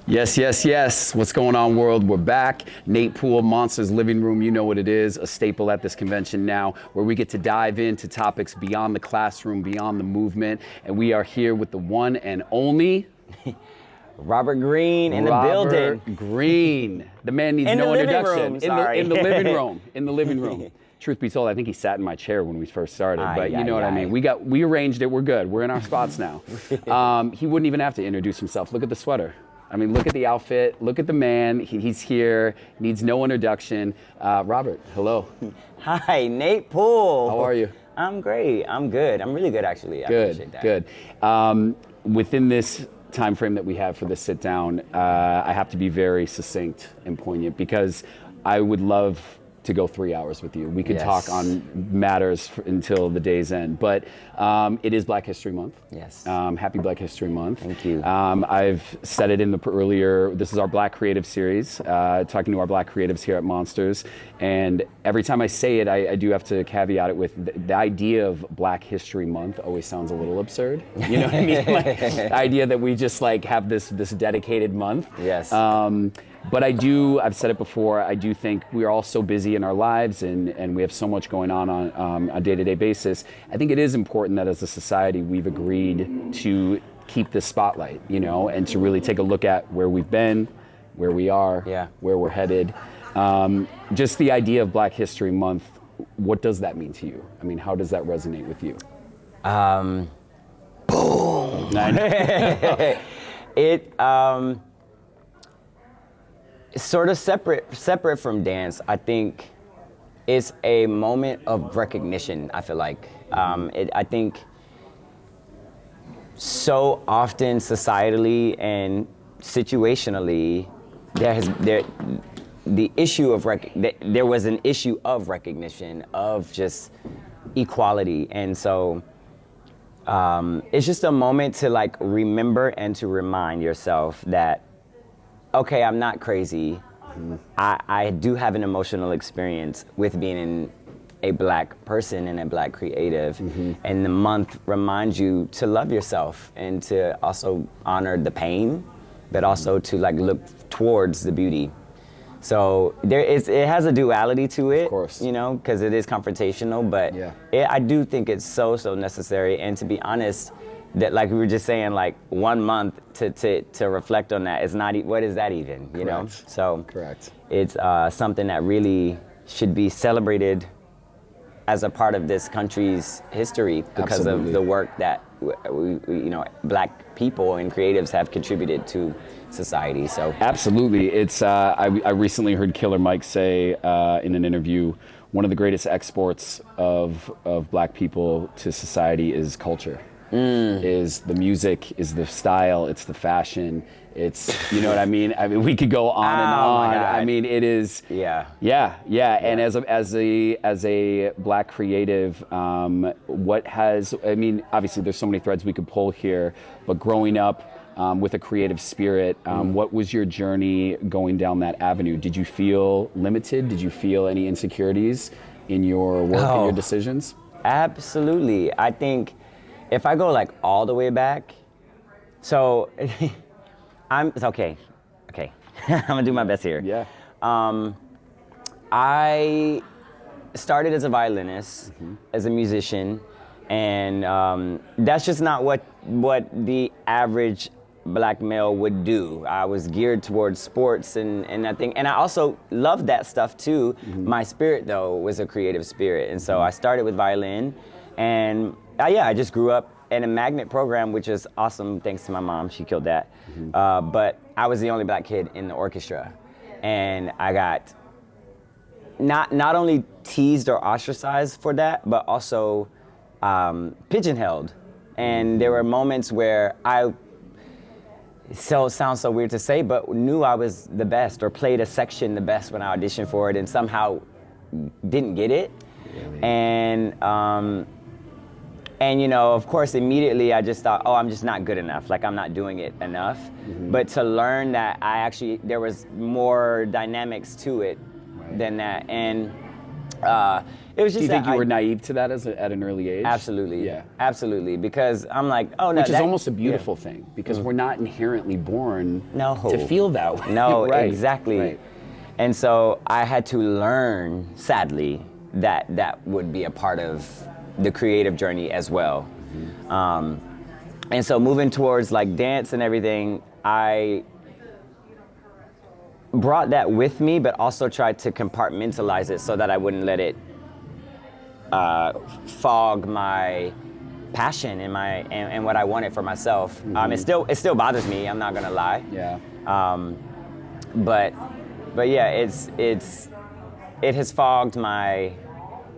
Yes, yes, yes. What's going on, world? We're back. Nate Poole, Monsters Living Room. You know what it is, a staple at this convention now, where we get to dive into topics beyond the classroom, beyond the movement. And we are here with the one and only Robert Green in the building. Robert Green. The man needs no introduction. In the living room. In the living room. Truth be told, I think he sat in my chair when we first started, but you know what I mean. We arranged it. We're good. We're in our spots now. He wouldn't even have to introduce himself. Look at the sweater. I mean, look at the outfit. Look at the man. He's here. Needs no introduction. Robert, hello. Hi, Nate Poole. How are you? I'm great. I'm good. I'm really good, actually. I appreciate that. Good. Within this time frame that we have for this sit down, I have to be very succinct and poignant because I would love to go 3 hours with you. We could talk on matters until the day's end, but it is Black History Month. Yes. Happy Black History Month. Thank you. I've said it in the earlier, this is our Black Creative Series, talking to our Black creatives here at Monsters, and every time I say it, I do have to caveat it with the idea of Black History Month always sounds a little absurd. You know what I mean? Like, the idea that we just like have this dedicated month. Yes. But I've said it before, I do think we are all so busy in our lives and we have so much going on a day-to-day basis. I think it is important that as a society we've agreed to keep this spotlight, you know, and to really take a look at where we've been, where we are, where we're headed. Just the idea of Black History Month, what does that mean to you? I mean, how does that resonate with you? Boom. Sort of separate from dance, I think it's a moment of recognition, I feel like. I think so often societally and situationally, there was an issue of recognition, of just equality. And so it's just a moment to like remember and to remind yourself that, okay, I'm not crazy. I do have an emotional experience with being a Black person and a Black creative. And the month reminds you to love yourself and to also honor the pain, but also to like look towards the beauty. So it has a duality to it, of course, you know, because it is confrontational, but I do think it's so necessary. And to be honest, that like we were just saying, like 1 month to reflect on that is not, what is that even, you know? So it's something that really should be celebrated as a part of this country's history because of the work that we, you know, Black people and creatives have contributed to society. So absolutely, it's I recently heard Killer Mike say in an interview, one of the greatest exports of Black people to society is culture. Is the music, is the style, it's the fashion, it's, you know what I mean? I mean, we could go on and on. I mean, it is. And as a Black creative, obviously there's so many threads we could pull here, but growing up with a creative spirit, what was your journey going down that avenue? Did you feel limited? Did you feel any insecurities in your work and your decisions? Absolutely. I think if I go like all the way back, so it's okay. I'm gonna do my best here. Yeah. I started as a violinist, as a musician, and that's just not what the average Black male would do. I was geared towards sports and that thing, and I also loved that stuff too. My spirit though was a creative spirit, and so I started with violin, and I just grew up in a magnet program, which is awesome thanks to my mom. She killed that. But I was the only Black kid in the orchestra, and I got not only teased or ostracized for that, but also pigeonholed. And there were moments where it sounds so weird to say, but knew I was the best or played a section the best when I auditioned for it and somehow didn't get it. Really? And you know, of course, immediately I just thought, I'm just not good enough. Like, I'm not doing it enough. But to learn that there was more dynamics to it than that. And It was just Do you think that you were naive to that at an early age? Absolutely. Yeah. Absolutely. Because I'm like, oh no. Which is almost a beautiful thing, because we're not inherently born to feel that way. No, Right. exactly. Right. And so I had to learn, sadly, that would be a part of the creative journey as well. And so moving towards like dance and everything, I brought that with me, but also tried to compartmentalize it so that I wouldn't let it fog my passion and what I wanted for myself. It still bothers me. I'm not gonna lie. Yeah. But yeah, it has fogged my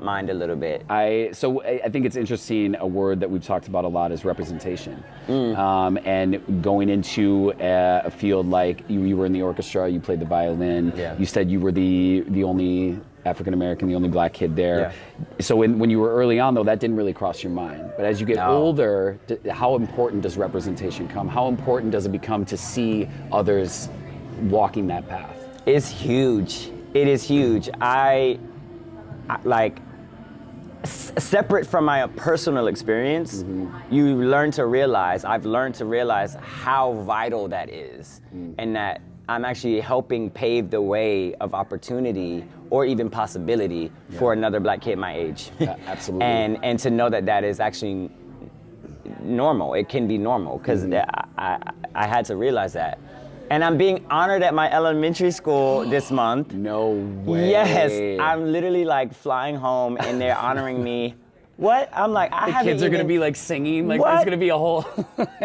mind a little bit. I think it's interesting. A word that we've talked about a lot is representation. And going into a field like you were in the orchestra, you played the violin. Yeah. You said you were the only African American, the only black kid there. Yeah. So when you were early on, though, that didn't really cross your mind. But as you get older, how important does representation come? How important does it become to see others walking that path? It's huge. It is huge. I like, separate from my personal experience, I've learned to realize how vital that is, and that I'm actually helping pave the way of opportunity or even possibility for another black kid my age. Absolutely. And to know that is actually normal. It can be normal, because I had to realize that. And I'm being honored at my elementary school this month. No way. Yes, I'm literally like flying home and they're honoring me. What? I'm like, I haven't Kids are even, gonna be like singing, like What? there's gonna be a whole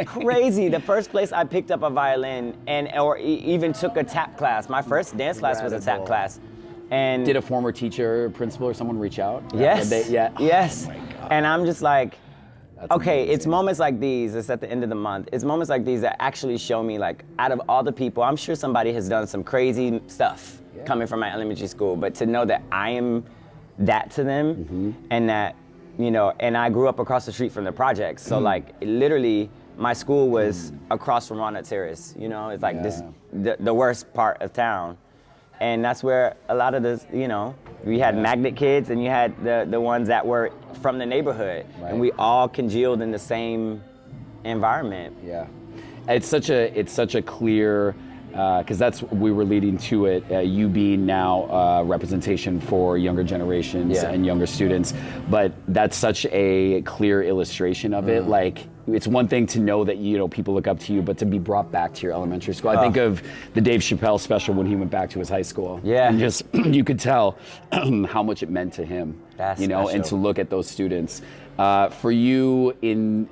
crazy. The first place I picked up a violin or even took a tap class. My first dance class was a tap Incredible. class. And Did a former teacher, principal, or someone reach out? yes, Yeah. yes. Oh my God. And I'm just like, That's okay, amazing. it's moments like these, it's at the end of the month, it's moments like these that actually show me, like, out of all the people, I'm sure somebody has done some crazy stuff coming from my elementary school, but to know that I am that to them, and that, and I grew up across the street from the projects, so like, literally, my school was across from Walnut Terrace, it's like the worst part of town. And that's where a lot of this, we had magnet kids and you had the ones that were from the neighborhood. Right. And we all congealed in the same environment. Yeah, it's such a clear, because that's we were leading to it. You being now representation for younger generations and younger students, but that's such a clear illustration of it. Like, it's one thing to know that people look up to you, but to be brought back to your elementary school. I think of the Dave Chappelle special when he went back to his high school. Yeah. And just you could tell how much it meant to him. That's and special. to look at those students. For you,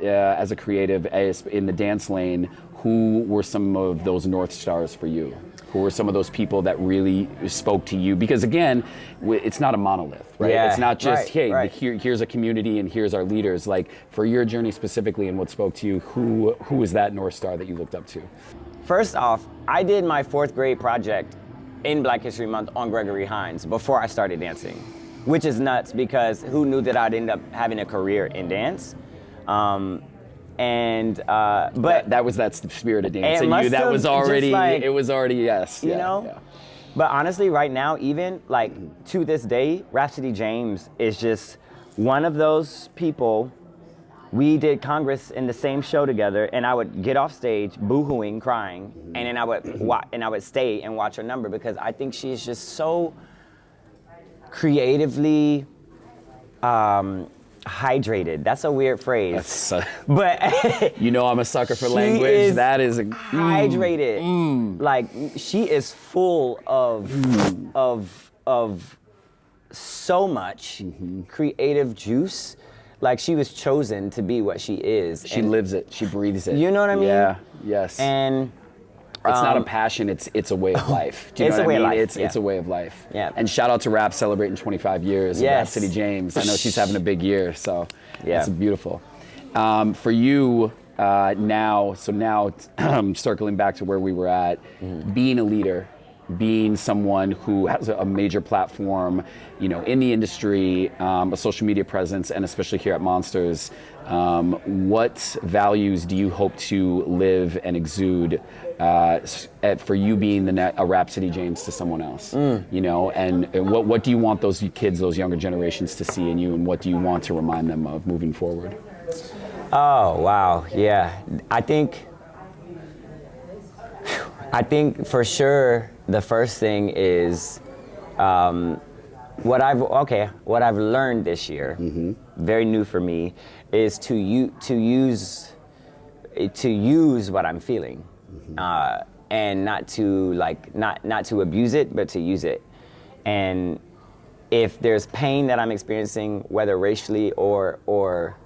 as a creative, in the dance lane, who were some of those North Stars for you? Who were some of those people that really spoke to you? Because again, it's not a monolith, right? Yeah, It's not just, right. here's a community and here's our leaders. Like, for your journey specifically and what spoke to you, who was that North Star that you looked up to? First off, I did my 4th grade project in Black History Month on Gregory Hines before I started dancing, which is nuts, because who knew that I'd end up having a career in dance? But that was that spirit of dance It in must you. That have was just, already, like, it was already, yes. you yeah, know? yeah. But honestly, right now, even like to this day, Rhapsody James is just one of those people. We did Congress in the same show together, and I would get off stage boo-hooing, crying, and then I would stay and watch her number, because I think she's just so creatively hydrated. That's a weird phrase. But I'm a sucker for she language. is That is hydrated. Like, she is full of so much creative juice. Like, she was chosen to be what she is. She lives it. She breathes it. You know what I mean? Yeah. Yes. And it's not a passion. It's a way of life. Do you It's know a what way I of mean? life, It's a way of life. Yeah. And shout out to Rap celebrating 25 years. Yes. Rhapsody James. I know she's having a big year. So Yeah. it's beautiful. For you now, circling back to where we were at, being a leader being someone who has a major platform, you know, in the industry, a social media presence, and especially here at Monsters, what values do you hope to live and exude for you being a Rhapsody James to someone else? You know, and what do you want those kids, those younger generations to see in you, and what do you want to remind them of moving forward? Oh, wow, yeah. I think for sure the first thing is what I've learned this year, very new for me, is to use what I'm feeling, and not to abuse it, but to use it. And if there's pain that I'm experiencing, whether racially or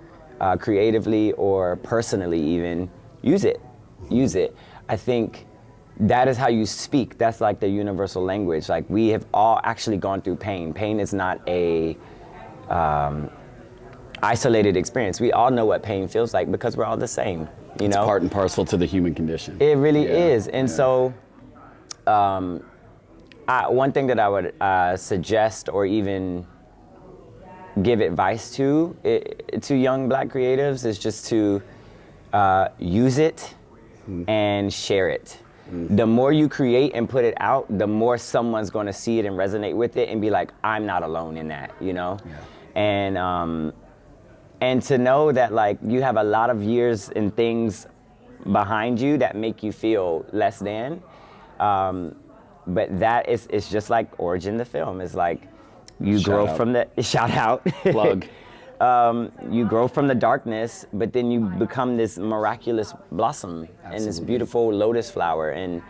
creatively or personally, even use it. I think that is how you speak. That's like the universal language. Like, we have all actually gone through pain. Pain is not a isolated experience. We all know what pain feels like because we're all the same. You know, it's part and parcel to the human condition. It really is. And so, one thing that I would suggest or even give advice to young Black creatives is just to use it and share it. The more you create and put it out, the more someone's going to see it and resonate with it and be like, I'm not alone in that, you know? Yeah. And to know that, like, you have a lot of years and things behind you that make you feel less than. But that is, it's just like Origin the film. It's like you grow from the, shout out. Plug. You grow from the darkness, but then you become this miraculous blossom. Absolutely. And this beautiful lotus flower. And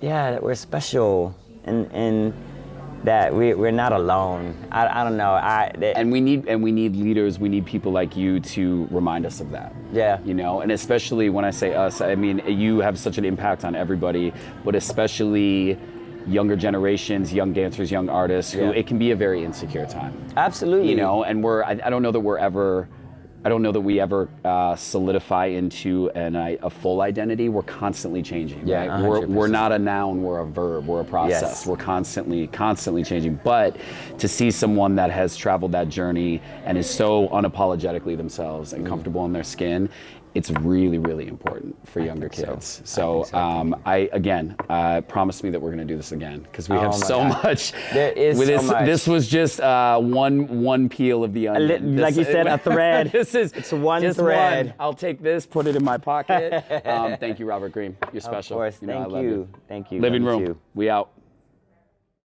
yeah, we're special, and that we're not alone. I don't know. And we need leaders. We need people like you to remind us of that. Yeah. You know, and especially when I say us, I mean you have such an impact on everybody, but especially younger generations, young dancers, young artists, who it can be a very insecure time. Absolutely. You know, and I don't know that we ever solidify into a full identity. We're constantly changing. Yeah, right? We're not a noun, we're a verb, we're a process. Yes. We're constantly changing. But to see someone that has traveled that journey and is so unapologetically themselves and comfortable in their skin, it's really, really important for younger kids. So promise me that we're going to do this again, because we have so much. There is so much. This was just one peel of the onion. Like you said, a thread. It's one just thread. One. I'll take this, put it in my pocket. Thank you, Robert Green. You're special. Of course. I love you. Thank you. Living Room. We out.